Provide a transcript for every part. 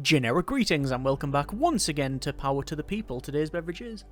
Generic greetings and welcome back once again to Power to the People. Today's beverage is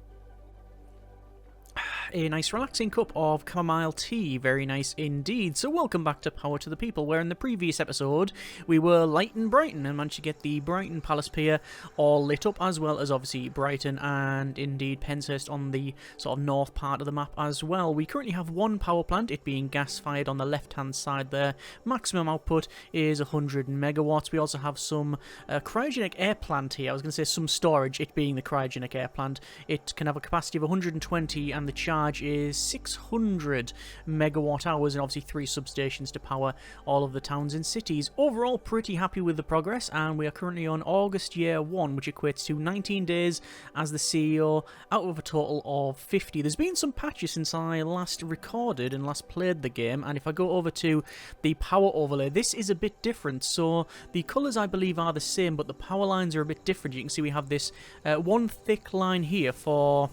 a nice relaxing cup of chamomile tea, very nice indeed. So welcome back to Power to the People, where in the previous episode we were light and Brighton and managed to get the Brighton Palace Pier all lit up, as well as obviously Brighton and indeed Penshurst on the sort of north part of the map as well. We currently have one power plant, it being gas fired on the left hand side there. Maximum output is 100 megawatts. We also have some cryogenic air plant here. I was going to say some storage, it being the cryogenic air plant. It can have a capacity of 120 and the charge is 600 megawatt hours, and obviously 3 substations to power all of the towns and cities. Overall, pretty happy with the progress, and we are currently on August year 1, which equates to 19 days as the CEO out of a total of 50. There's been some patches since I last recorded and last played the game, and if I go over to the power overlay, this is a bit different. So the colours I believe are the same, but the power lines are a bit different. You can see we have this one thick line here for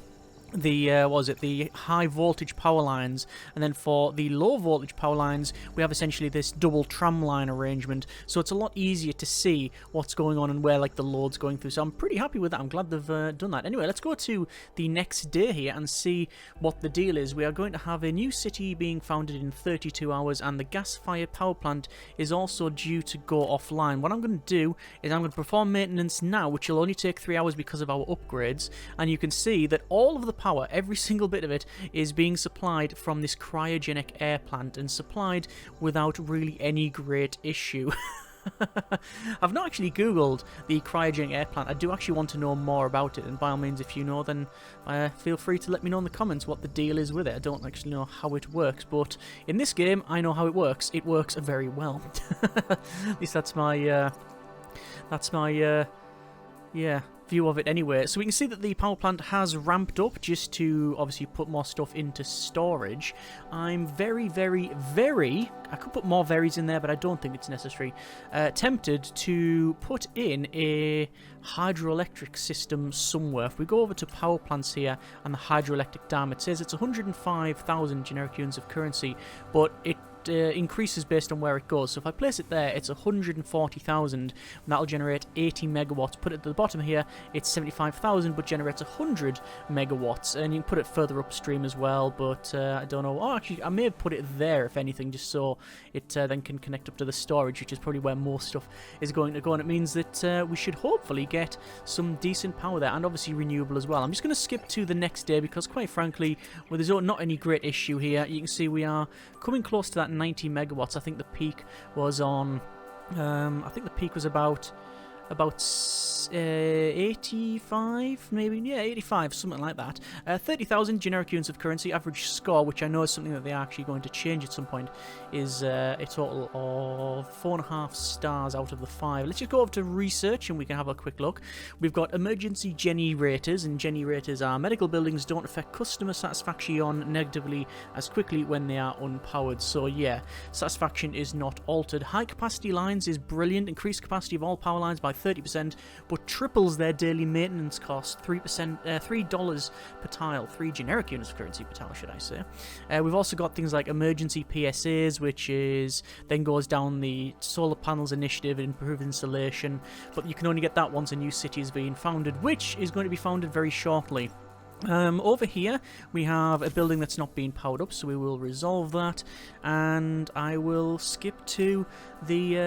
the the high voltage power lines, and then for the low voltage power lines we have essentially this double tram line arrangement, so it's a lot easier to see what's going on and where like the load's going through. So I'm pretty happy with that. I'm glad they've done that. Anyway, let's go to the next day here and see what the deal is. We are going to have a new city being founded in 32 hours, and the gas-fired power plant is also due to go offline. What I'm going to do is I'm going to perform maintenance now, which will only take 3 hours because of our upgrades, and you can see that all of the power, every single bit of it, is being supplied from this cryogenic air plant, and supplied without really any great issue. I've not actually googled the cryogenic air plant. I do actually want to know more about it, and by all means, if you know, then feel free to let me know in the comments what the deal is with it. I don't actually know how it works, but in this game I know how it works. It works very well. At least that's my view of it anyway. So we can see that the power plant has ramped up just to obviously put more stuff into storage. I'm very I could put more berries in there, but I don't think it's necessary. Tempted to put in a hydroelectric system somewhere. If we go over to power plants here and the hydroelectric dam, it says it's 105,000 generic units of currency, but it increases based on where it goes. So if I place it there, it's 140,000, and that'll generate 80 megawatts. Put it at the bottom here, it's 75,000, but generates 100 megawatts. And you can put it further upstream as well, but I don't know. Oh, actually, I may have put it there, if anything, just so it then can connect up to the storage, which is probably where most stuff is going to go. And it means that we should hopefully get some decent power there, and obviously renewable as well. I'm just going to skip to the next day because, quite frankly, well, there's not any great issue here. You can see we are coming close to that 90 megawatts. I think the peak was on about 85, maybe, yeah, 85, something like that. 30,000 generic units of currency. Average score, which I know is something that they are actually going to change at some point, is a total of 4.5 stars out of the 5. Let's just go over to research and we can have a quick look. We've got emergency generators, and generators are medical buildings don't affect customer satisfaction negatively as quickly when they are unpowered. So yeah, satisfaction is not altered. High capacity lines is brilliant. Increased capacity of all power lines by 30%, but triples their daily maintenance cost. $3 per tile, 3 generic units of currency per tile, should I say. We've also got things like emergency PSAs, which is then goes down the solar panels initiative and improved installation, but you can only get that once a new city is being founded, which is going to be founded very shortly. Over here we have a building that's not being powered up, so we will resolve that, and I will skip to the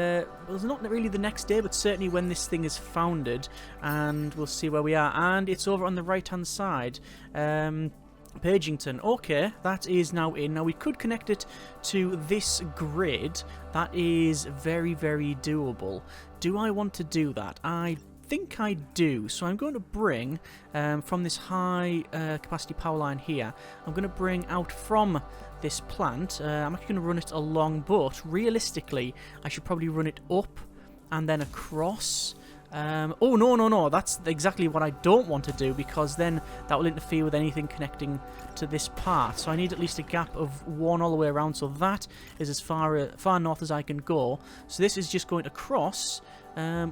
well, it's not really the next day, but certainly when this thing is founded, and we'll see where we are. And it's over on the right hand side. Pagington, okay, that is now in. Now we could connect it to this grid. That is very doable. Do I want to do that? I think I do. So I'm going to bring from this high capacity power line here, I'm going to bring out from this plant. I'm actually going to run it along, but realistically I should probably run it up and then across. Oh no, that's exactly what I don't want to do, because then that will interfere with anything connecting to this part. So I need at least a gap of 1 all the way around, so that is as far north as I can go. So this is just going to cross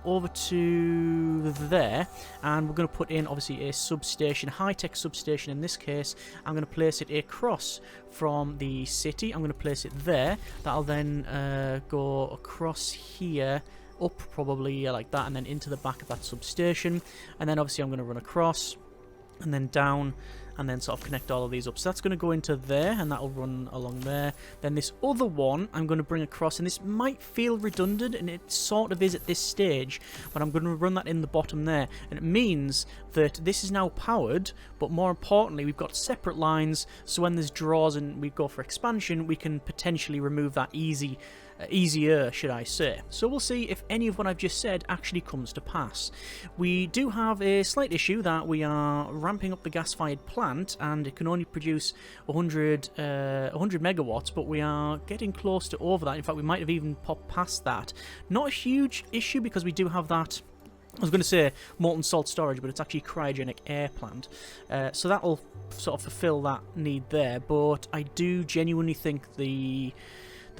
over to there, and we're going to put in obviously a substation, high-tech substation in this case. I'm going to place it across from the city. I'm going to place it there. That'll then go across here up probably like that, and then into the back of that substation. And then obviously I'm going to run across and then down, and then sort of connect all of these up. So that's going to go into there, and that'll run along there. Then this other one I'm going to bring across, and this might feel redundant, and it sort of is at this stage, but I'm going to run that in the bottom there. And it means that this is now powered, but more importantly, we've got separate lines, so when there's draws and we go for expansion, we can potentially remove that easier, should I say. So we'll see if any of what I've just said actually comes to pass. We do have a slight issue that we are ramping up the gas-fired plant, and it can only produce 100 megawatts, but we are getting close to over that. In fact, we might have even popped past that. Not a huge issue because we do have that, I was going to say molten salt storage, but it's actually cryogenic air plant. So that'll sort of fulfill that need there, but I do genuinely think the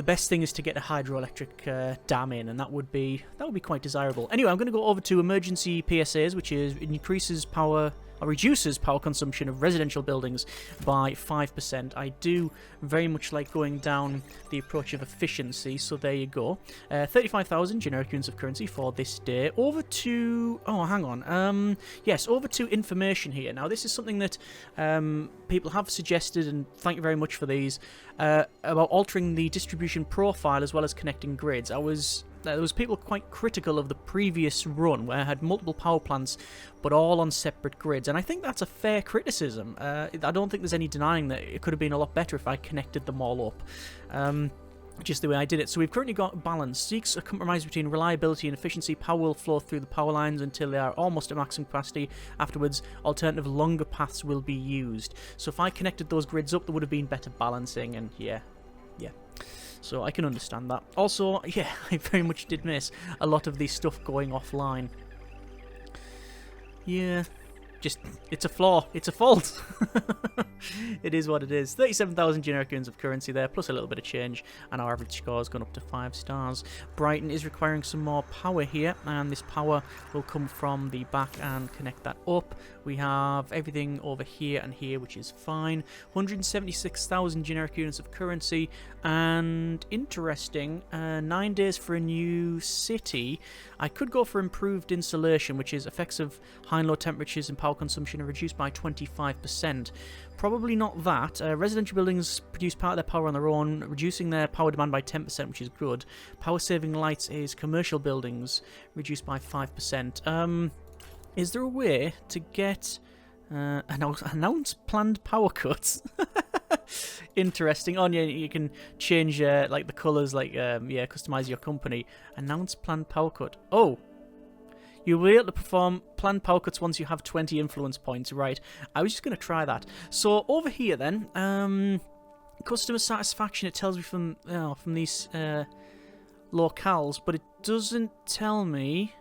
best thing is to get a hydroelectric dam in, and that would be quite desirable. Anyway, I'm going to go over to emergency PSAs, which is increases power or reduces power consumption of residential buildings by 5%. I do very much like going down the approach of efficiency, so there you go. 35,000 generic units of currency for this day. Over to... oh, hang on. Yes, over to information here. Now, this is something that people have suggested, and thank you very much for these, about altering the distribution profile as well as connecting grids. There was people quite critical of the previous run where I had multiple power plants but all on separate grids, and I think that's a fair criticism. I don't think there's any denying that it could have been a lot better if I connected them all up. Just the way I did it. So we've currently got balance. Seeks a compromise between reliability and efficiency. Power will flow through the power lines until they are almost at maximum capacity. Afterwards, alternative longer paths will be used. So if I connected those grids up, there would have been better balancing, and yeah. So I can understand that. Also, yeah, I very much did miss a lot of this stuff going offline. Yeah, just, it's a flaw. It's a fault. It is what it is. 37,000 generic units of currency there, plus a little bit of change, and our average score has gone up to 5 stars. Brighton is requiring some more power here, and this power will come from the back and connect that up. We have everything over here and here, which is fine. 176,000 generic units of currency, and interesting, 9 days for a new city. I could go for improved insulation, which is effects of high and low temperatures and power consumption are reduced by 25%. Probably not that. Residential buildings produce part of their power on their own, reducing their power demand by 10%, which is good. Power saving lights is commercial buildings, reduced by 5%. Is there a way to get announce planned power cuts? Interesting. Oh, yeah, you can change like the colours, like yeah, customize your company. Announce planned power cut. Oh, you'll be able to perform planned power cuts once you have 20 influence points. Right. I was just going to try that. So over here then, customer satisfaction. It tells me from these locales, but it doesn't tell me.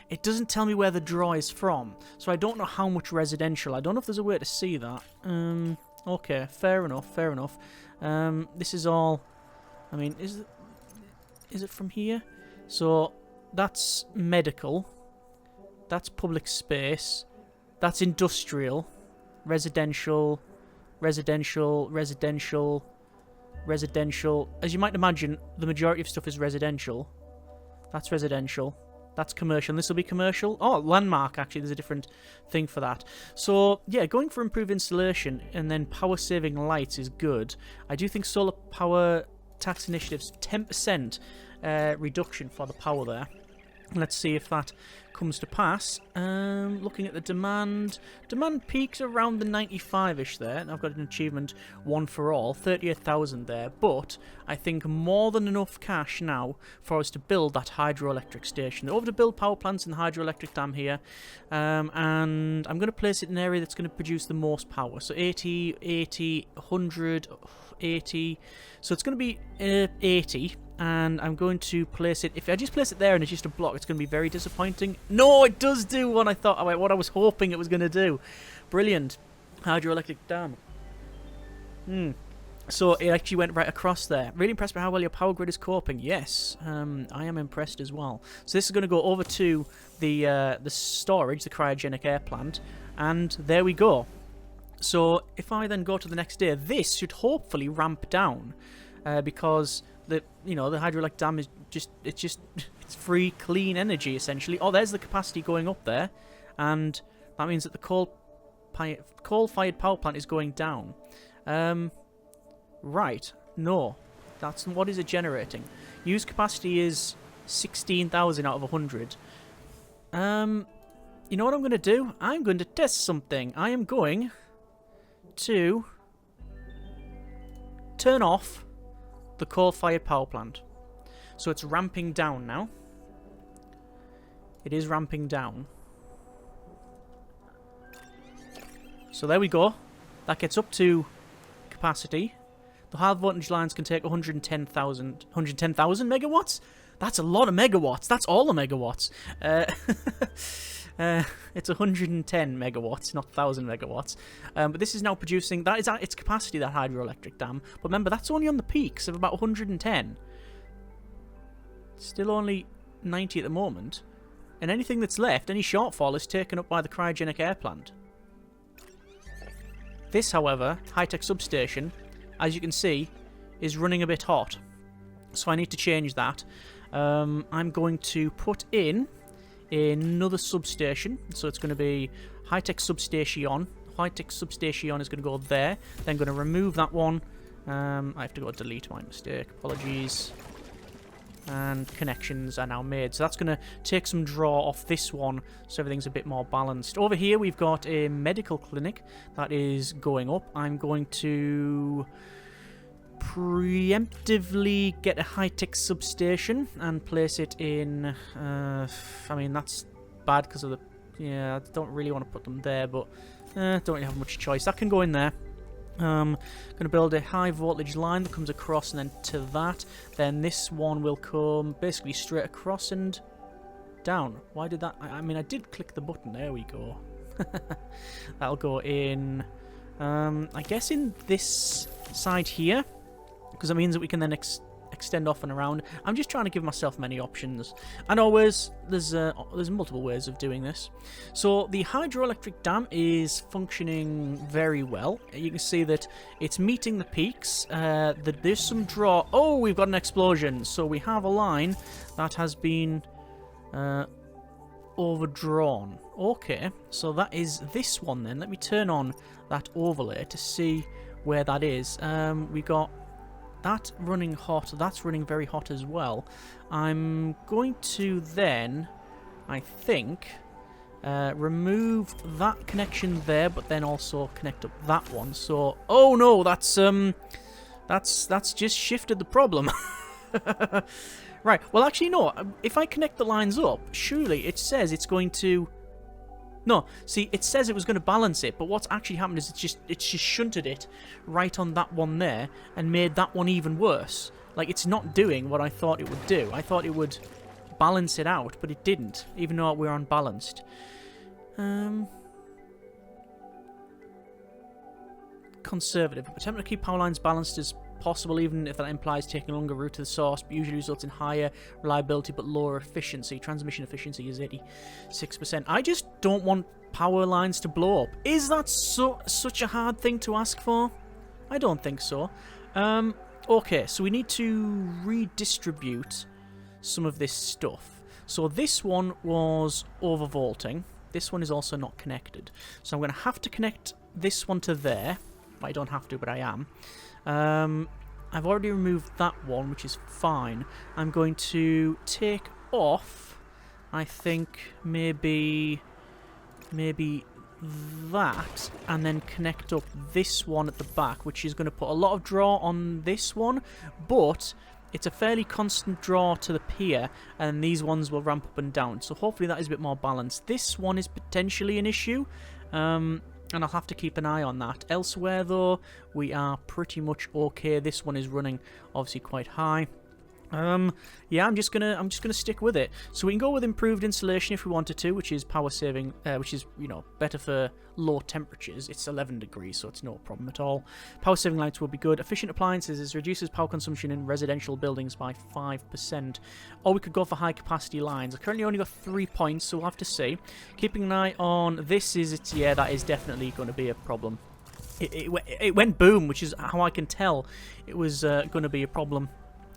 It doesn't tell me where the draw is from, so I don't know how much residential. I don't know if there's a way to see that. Okay, fair enough, fair enough. This is all... I mean, is it from here? So, that's medical. That's public space. That's industrial. Residential. Residential. Residential. Residential. As you might imagine, the majority of stuff is residential. That's residential. That's commercial, and this will be commercial. Oh, landmark, actually, there's a different thing for that. So, yeah, going for improved installation and then power-saving lights is good. I do think solar power tax initiatives, 10% reduction for the power there. Let's see if that comes to pass. Looking at the demand peaks around the 95-ish there, and I've got an achievement, one for all, 38,000 there, but I think more than enough cash now for us to build that hydroelectric station. Over to build power plants in the hydroelectric dam here, and I'm going to place it in an area that's going to produce the most power, so 80, 80, 100, 80, so it's going to be 80, and I'm going to place it, if I just place it there and it's just a block, it's going to be very disappointing. No, it does do what I was hoping it was going to do. Brilliant. Hydroelectric dam. So it actually went right across there. Really impressed by how well your power grid is coping. Yes, I am impressed as well. So this is going to go over to the storage, the cryogenic air plant, and there we go. So if I then go to the next day, this should hopefully ramp down because the hydroelectric dam is just It's free, clean energy, essentially. Oh, there's the capacity going up there. And that means that the coal-fired power plant is going down. Right. No. That's what is it generating? Use capacity is 16,000 out of 100. You know what I'm going to do? I'm going to test something. I am going to turn off the coal-fired power plant. So it's ramping down now. It is ramping down. So there we go. That gets up to capacity. The high voltage lines can take 110,000 megawatts? That's a lot of megawatts. That's all the megawatts. It's 110 megawatts, not 1,000 megawatts. But this is now producing... That is at its capacity, that hydroelectric dam. But remember, that's only on the peaks of about 110. Still only 90 at the moment. And anything that's left, any shortfall, is taken up by the cryogenic air plant. This, however, high-tech substation, as you can see, is running a bit hot. So I need to change that. I'm going to put in another substation. So it's going to be high-tech substation. High-tech substation is going to go there. Then going to remove that one. I have to go delete my mistake. Apologies. And connections are now made. So that's going to take some draw off this one, so everything's a bit more balanced. Over here we've got a medical clinic that is going up. I'm going to preemptively get a high-tech substation and place it in... I mean, that's bad because of the... Yeah, I don't really want to put them there, but don't really have much choice. That can go in there. Going to build a high voltage line that comes across and then to that. Then this one will come basically straight across and down. Why did that... I mean, I did click the button. There we go. That'll go in... I guess in this side here. Because that means that we can then extend off and around. I'm just trying to give myself many options. And always, there's multiple ways of doing this. So the hydroelectric dam is functioning very well. You can see that it's meeting the peaks. There's some draw. Oh, we've got an explosion. So we have a line that has been overdrawn. Okay, so that is this one then. Let me turn on that overlay to see where that is. We got that running hot. That's running very hot as well. I'm going to then, I think, remove that connection there, but then also connect up that one. So, oh no, that's just shifted the problem. Right. Well, actually, no. If I connect the lines up, surely it says it's going to. No, see, it says it was going to balance it, but what's actually happened is it's just shunted it right on that one there and made that one even worse. Like, it's not doing what I thought it would do. I thought it would balance it out, but it didn't, even though we're unbalanced. Conservative. Attempt to keep power lines balanced as possible, even if that implies taking a longer route to the source, but usually results in higher reliability but lower efficiency. Transmission efficiency is 86%. I just don't want power lines to blow up. Is that such a hard thing to ask for? I don't think so. Okay, so we need to redistribute some of this stuff. So this one was overvolting. This one is also not connected. So I'm going to have to connect this one to there. I don't have to, but I am. I've already removed that one, which is fine. I'm going to take off, I think, maybe that, and then connect up this one at the back, which is going to put a lot of draw on this one, but it's a fairly constant draw to the pier, and these ones will ramp up and down. So hopefully that is a bit more balanced. This one is potentially an issue. And I'll have to keep an eye on that. Elsewhere, though, we are pretty much okay. This one is running obviously quite high. Yeah, I'm just gonna stick with it. So we can go with improved insulation if we wanted to, which is power saving, which is, you know, better for low temperatures. It's 11 degrees, so it's no problem at all. Power saving lights will be good. Efficient appliances is reduces power consumption in residential buildings by 5%. Or we could go for high capacity lines. I currently only got 3 points, so we'll have to see. Keeping an eye on this yeah, that is definitely going to be a problem. It went boom, which is how I can tell it was going to be a problem.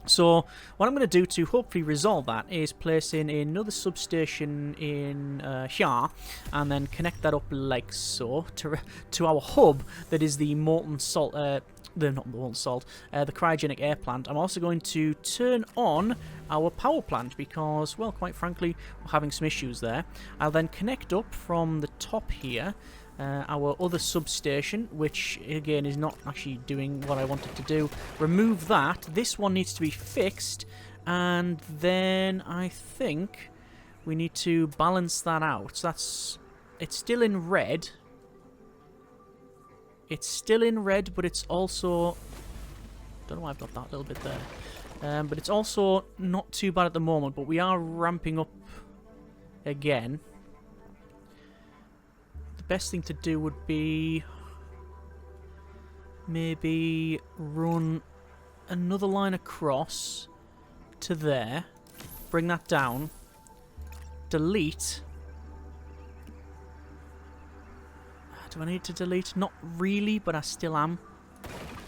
So what I'm going to do to hopefully resolve that is place in another substation in here, and then connect that up like so to our hub that is the molten salt, the cryogenic air plant. I'm also going to turn on our power plant because, well, quite frankly, we're having some issues there. I'll then connect up from the top here our other substation, which again is not actually doing what I wanted to do. Remove that. This one needs to be fixed, and then I think we need to balance that out. So it's still in red. It's still in red, but it's also, don't know why I've got that little bit there. But it's also not too bad at the moment, but we are ramping up again. Best thing to do would be maybe run another line across to there, bring that down, delete. Do I need to delete? Not really, but I still am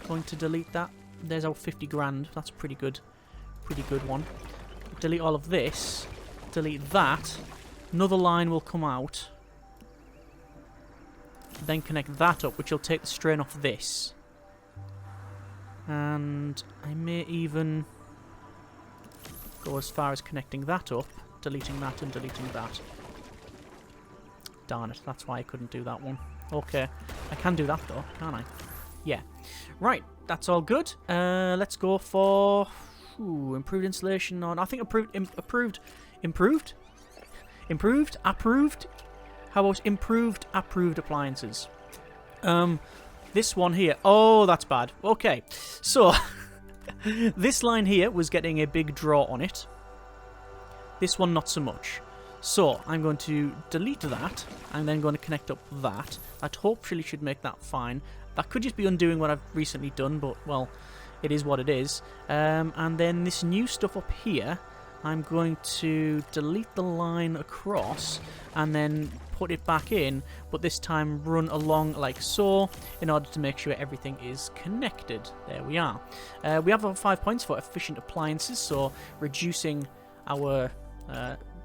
going to delete that. There's our 50 grand. That's a pretty good one. Delete all of this, delete that. Another line will come out. Then connect that up, which will take the strain off this. And I may even go as far as connecting that up, deleting that and deleting that. Darn it, that's why I couldn't do that one. Okay, I can do that though, can't I? Yeah. Right, that's all good. Let's go for improved installation on, I think approved. How about improved approved appliances? This one here. Oh, that's bad. Okay, so this line here was getting a big draw on it. This one not so much. So I'm going to delete that. I'm then going to connect up that. That hopefully should make that fine. That could just be undoing what I've recently done, but well, it is what it is. And then this new stuff up here, I'm going to delete the line across and then put it back in, but this time run along like so in order to make sure everything is connected. There we are. We have 5 points for efficient appliances, so reducing our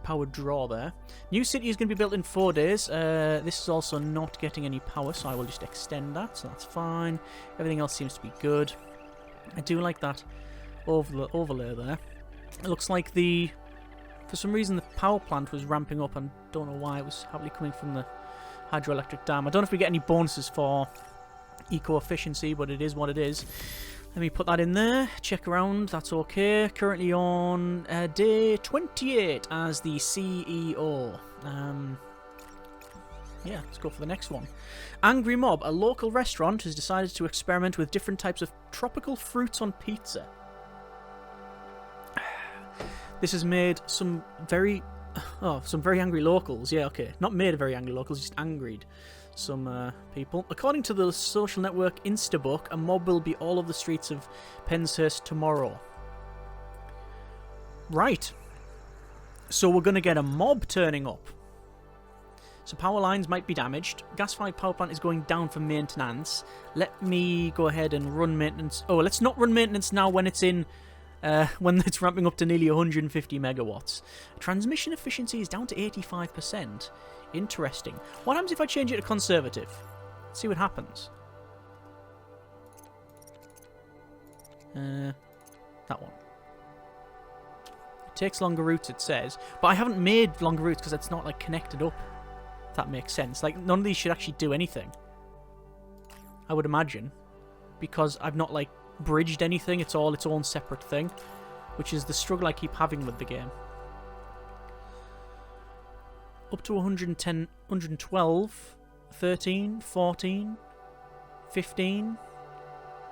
power draw there. New city is going to be built in 4 days. This is also not getting any power, so I will just extend that, so that's fine. Everything else seems to be good. I do like that overlay there. It looks like for some reason the power plant was ramping up, and don't know why it was heavily coming from the hydroelectric dam. I don't know if we get any bonuses for eco-efficiency, but it is what it is. Let me put that in there, check around, that's okay. Currently on day 28 as the CEO. Yeah, let's go for the next one. Angry Mob, a local restaurant, has decided to experiment with different types of tropical fruits on pizza. This has made some very angry locals. Yeah, okay. Not made very angry locals, just angried some people. According to the social network Instabook, a mob will be all over the streets of Penshurst tomorrow. Right. So we're going to get a mob turning up. So power lines might be damaged. Gas-fired power plant is going down for maintenance. Let me go ahead and run maintenance. Oh, let's not run maintenance now when it's in... when it's ramping up to nearly 150 megawatts. Transmission efficiency is down to 85%. Interesting. What happens if I change it to conservative? Let's see what happens. That one. It takes longer routes, it says. But I haven't made longer routes because it's not like connected up. If that makes sense. Like, none of these should actually do anything, I would imagine. Because I've not, like, bridged anything. It's all its own separate thing, which is the struggle I keep having with the game. Up to 110, 112, 13, 14, 15,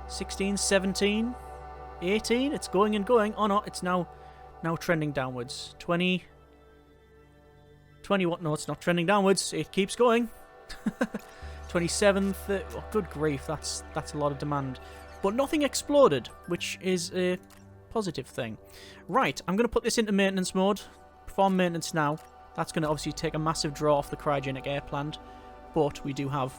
16, 17, 18. It's going and going. Oh no, it's now trending downwards. 20, 21. No, it's not trending downwards. It keeps going. 27, 30. Oh, good grief, that's a lot of demand. But nothing exploded, which is a positive thing. Right, I'm going to put this into maintenance mode. Perform maintenance now. That's going to obviously take a massive draw off the cryogenic air plant. But we do have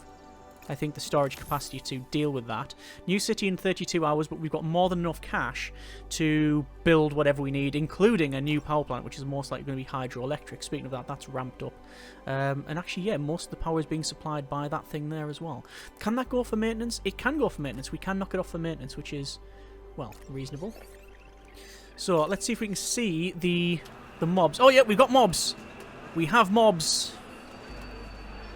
I think, the storage capacity to deal with that. New city in 32 hours, but we've got more than enough cash to build whatever we need, including a new power plant, which is most likely going to be hydroelectric. Speaking of that, that's ramped up. And actually, yeah, most of the power is being supplied by that thing there as well. Can that go for maintenance? It can go for maintenance. We can knock it off for maintenance, which is, well, reasonable. So, let's see if we can see the mobs. Oh, yeah, we've got mobs. We have mobs.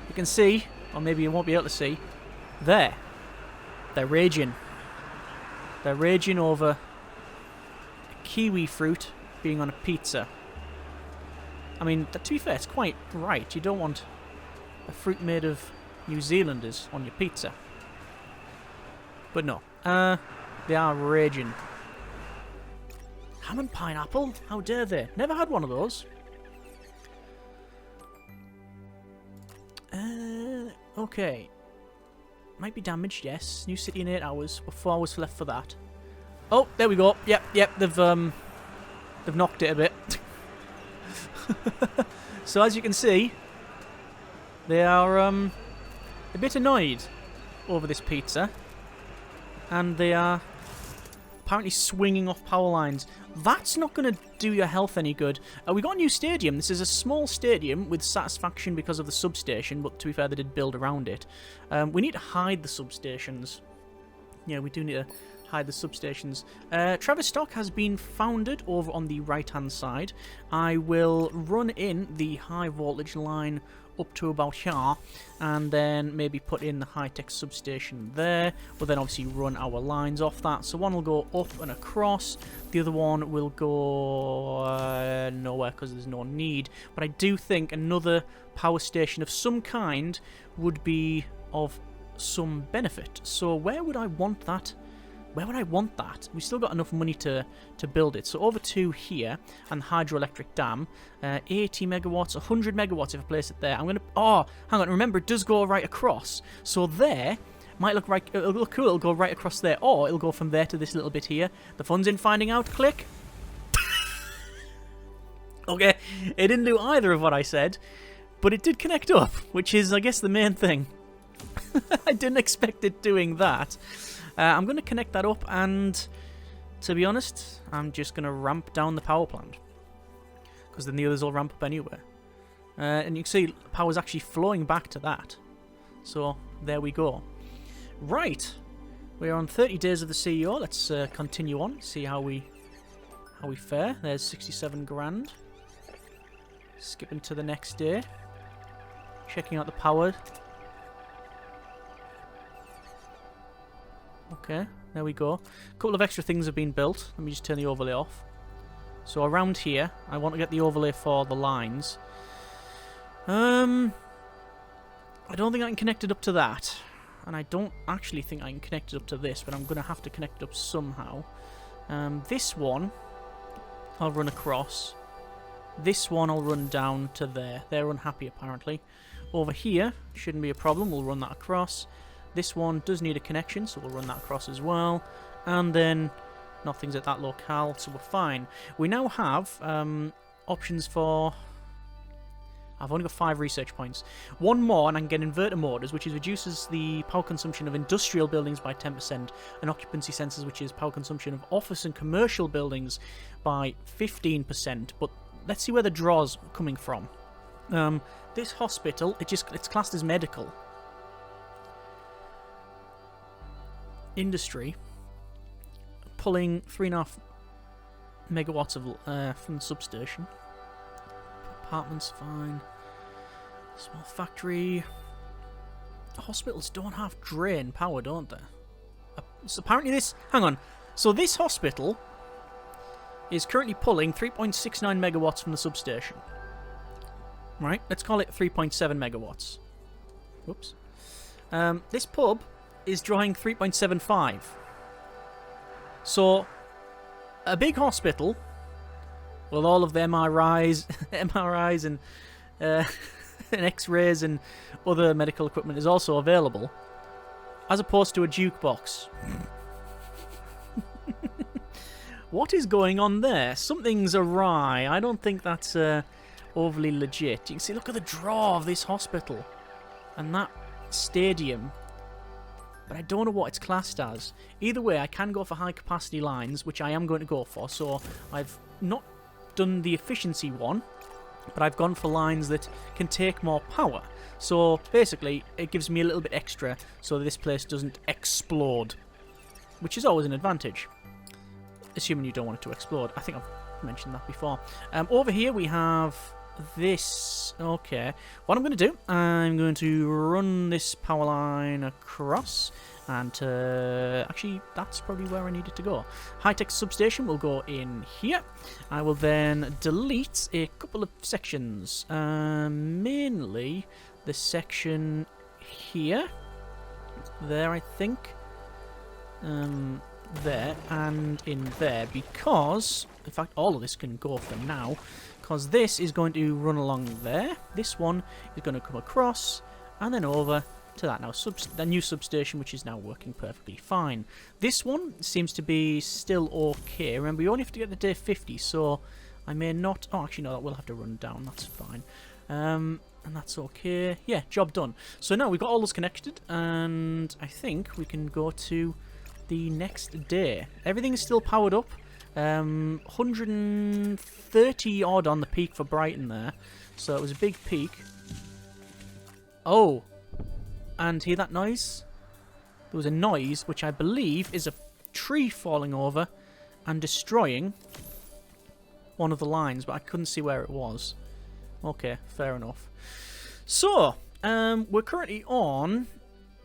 You can see... Or maybe you won't be able to see. There. They're raging. They're raging over kiwi fruit being on a pizza. I mean, to be fair, it's quite right. You don't want a fruit made of New Zealanders on your pizza. But no. They are raging. Ham and pineapple? How dare they? Never had one of those. Okay. Might be damaged, yes. New city in 8 hours. We're 4 hours left for that. Oh, there we go. Yep. They've knocked it a bit. So as you can see, they are a bit annoyed over this pizza, and they are apparently swinging off power lines. That's not going to do your health any good. We got a new stadium. This is a small stadium with satisfaction because of the substation, but to be fair, they did build around it. We need to hide the substations. Yeah, we do need to hide the substations. Travis Stock has been founded over on the right-hand side. I will run in the high voltage line up to about here, and then maybe put in the high-tech substation there. We'll then obviously run our lines off that. So one will go up and across, the other one will go nowhere because there's no need. But I do think another power station of some kind would be of some benefit. So where would I want that? Where would I want that? We've still got enough money to build it. So over to here, and the hydroelectric dam. 80 megawatts, 100 megawatts if I place it there. I'm going to... Oh, hang on. Remember, it does go right across. So there might look right... It'll look cool. It'll go right across there. Or it'll go from there to this little bit here. The fun's in finding out. Click. Okay. It didn't do either of what I said. But it did connect up, which is, I guess, the main thing. I didn't expect it doing that. I'm going to connect that up, and to be honest, I'm just going to ramp down the power plant, because then the others will ramp up anyway. And you can see power's actually flowing back to that. So there we go. Right, we're on 30 days of the CEO. Let's continue on, see how we fare. There's 67 grand. Skipping to the next day, checking out the power. Okay, there we go. A couple of extra things have been built. Let me just turn the overlay off. So around here, I want to get the overlay for the lines. I don't think I can connect it up to that. And I don't actually think I can connect it up to this, but I'm going to have to connect it up somehow. This one, I'll run across. This one I'll run down to there. They're unhappy apparently. Over here, shouldn't be a problem. We'll run that across. This one does need a connection, so we'll run that across as well. And then nothing's at that locale, so we're fine. We now have options for... I've only got 5 research points. One more and I can get inverter motors, which reduces the power consumption of industrial buildings by 10%, and occupancy sensors, which is power consumption of office and commercial buildings by 15%. But let's see where the draw's coming from. This hospital, it's classed as medical. Industry, pulling 3.5 megawatts of from the substation. Apartments, fine. Small factory. Hospitals don't have drain power, don't they? So apparently this... Hang on. So this hospital is currently pulling 3.69 megawatts from the substation. Right? Let's call it 3.7 megawatts. Whoops. This pub is drawing 3.75. So, a big hospital with all of the MRIs and and X-rays and other medical equipment is also available, as opposed to a jukebox. What is going on there? Something's awry. I don't think that's overly legit. You can see, look at the draw of this hospital and that stadium. but I don't know what it's classed as. Either way, I can go for high capacity lines, which I am going to go for. So I've not done the efficiency one, but I've gone for lines that can take more power. So basically, it gives me a little bit extra so that this place doesn't explode, which is always an advantage, assuming you don't want it to explode. I think I've mentioned that before. Over here we have this. Okay, what I'm going to do, I'm going to run this power line across, and actually that's probably where I need it to go. High-tech substation will go in here. I will then delete a couple of sections, mainly the section here, there I think, there and in there, because in fact all of this can go for now, because this is going to run along there. This one is going to come across and then over to that now the new substation, which is now working perfectly fine. This one seems to be still okay. Remember, we only have to get the day 50, so I may not. Oh, actually no, that will have to run down. That's fine. And that's okay. Yeah, job done. So now we've got all those connected, and I think we can go to the next day. Everything is still powered up. 130 odd on the peak for Brighton there, so it was a big peak. Oh, and hear that noise? There was a noise which I believe is a tree falling over and destroying one of the lines, but I couldn't see where it was. Okay, fair enough. So, we're currently on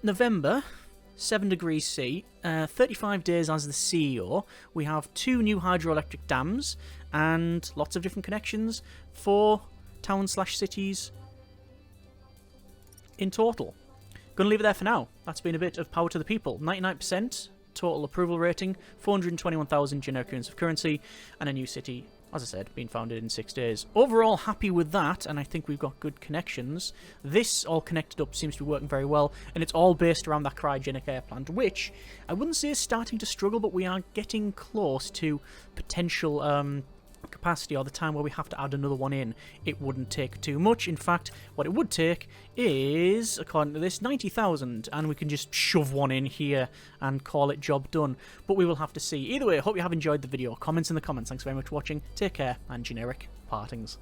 November, 7 degrees C, 35 days as the CEO. We have 2 new hydroelectric dams and lots of different connections for towns/cities in total. Gonna leave it there for now. That's been a bit of power to the people. 99% total approval rating, 421,000 generic units of currency, and a new city, as I said, being founded in 6 days. Overall, happy with that, and I think we've got good connections. This all connected up seems to be working very well, and it's all based around that cryogenic air plant, which I wouldn't say is starting to struggle, but we are getting close to potential capacity, or the time where we have to add another one in. It wouldn't take too much. In fact, what it would take is, according to this, 90,000, and we can just shove one in here and call it job done. But we will have to see. Either way, I hope you have enjoyed the video. Comments in the comments. Thanks very much for watching. Take care, and generic partings.